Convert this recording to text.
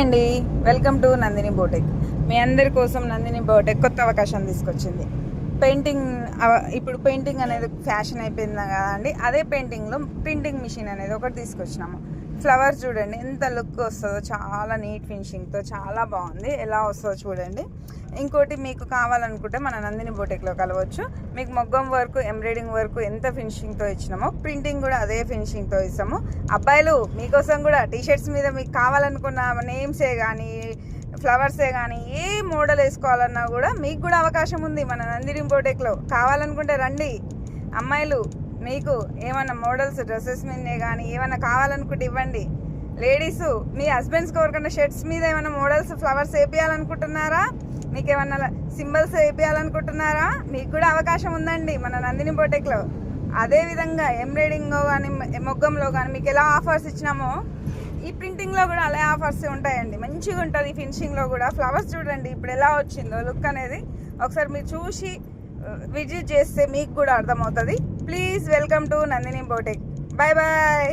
అండి, welcome to Nandini బోటెక్. మీ అందరి కోసం నందిని బోటెక్ కొత్త అవకాశం తీసుకొచ్చింది. పెయింటింగ్ ఇప్పుడు పెయింటింగ్ అనేది ఫ్యాషన్ అయిపోయింది కదా అండి. అదే పెయింటింగ్లో ప్రింటింగ్ మిషన్ అనేది ఒకటి తీసుకొచ్చినాము. ఫ్లవర్స్ చూడండి ఎంత లుక్ వస్తుందో, చాలా నీట్ ఫినిషింగ్తో చాలా బాగుంది. ఎలా వస్తుందో చూడండి. ఇంకోటి మీకు కావాలనుకుంటే మన నందిని బోటెక్లో కలవచ్చు. మీకు మొగ్గం వర్క్, ఎంబ్రాయిడింగ్ వర్క్ ఎంత ఫినిషింగ్తో ఇచ్చినామో ప్రింటింగ్ కూడా అదే ఫినిషింగ్తో ఇస్తాము. అబ్బాయిలు మీకోసం కూడా టీషర్ట్స్ మీద మీకు కావాలనుకున్న నేమ్సే కానీ ఫ్లవర్సే కానీ ఏ మోడల్ వేసుకోవాలన్నా కూడా మీకు కూడా అవకాశం ఉంది మన నందిని బోటెక్లో. కావాలనుకుంటే రండి. అమ్మాయిలు మీకు ఏమైనా మోడల్స్ డ్రెస్సెస్ మీదే కానీ ఏమైనా కావాలనుకుంటే ఇవ్వండి. లేడీస్ మీ హస్బెండ్స్కి ఎవరికైనా షర్ట్స్ మీద ఏమైనా మోడల్స్ ఫ్లవర్స్ వేయాలనుకుంటున్నారా, మీకు ఏమన్నా సింబల్స్ వేయాలనుకుంటున్నారా, మీకు కూడా అవకాశం ఉందండి మన నందిని బోటెక్లో. అదేవిధంగా ఎంబ్రాయిడింగ్లో కానీ మొగ్గంలో కానీ మీకు ఎలా ఆఫర్స్ ఇచ్చినామో ఈ ప్రింటింగ్లో కూడా అలా ఆఫర్స్ ఉంటాయండి. మంచిగా ఉంటుంది ఫినిషింగ్లో కూడా. ఫ్లవర్స్ చూడండి ఇప్పుడు ఎలా వచ్చిందో లుక్ అనేది. ఒకసారి మీరు చూసి విజిట్ చేస్తే మీకు కూడా అర్థమవుతుంది. Please welcome to Nandini boutique. Bye bye.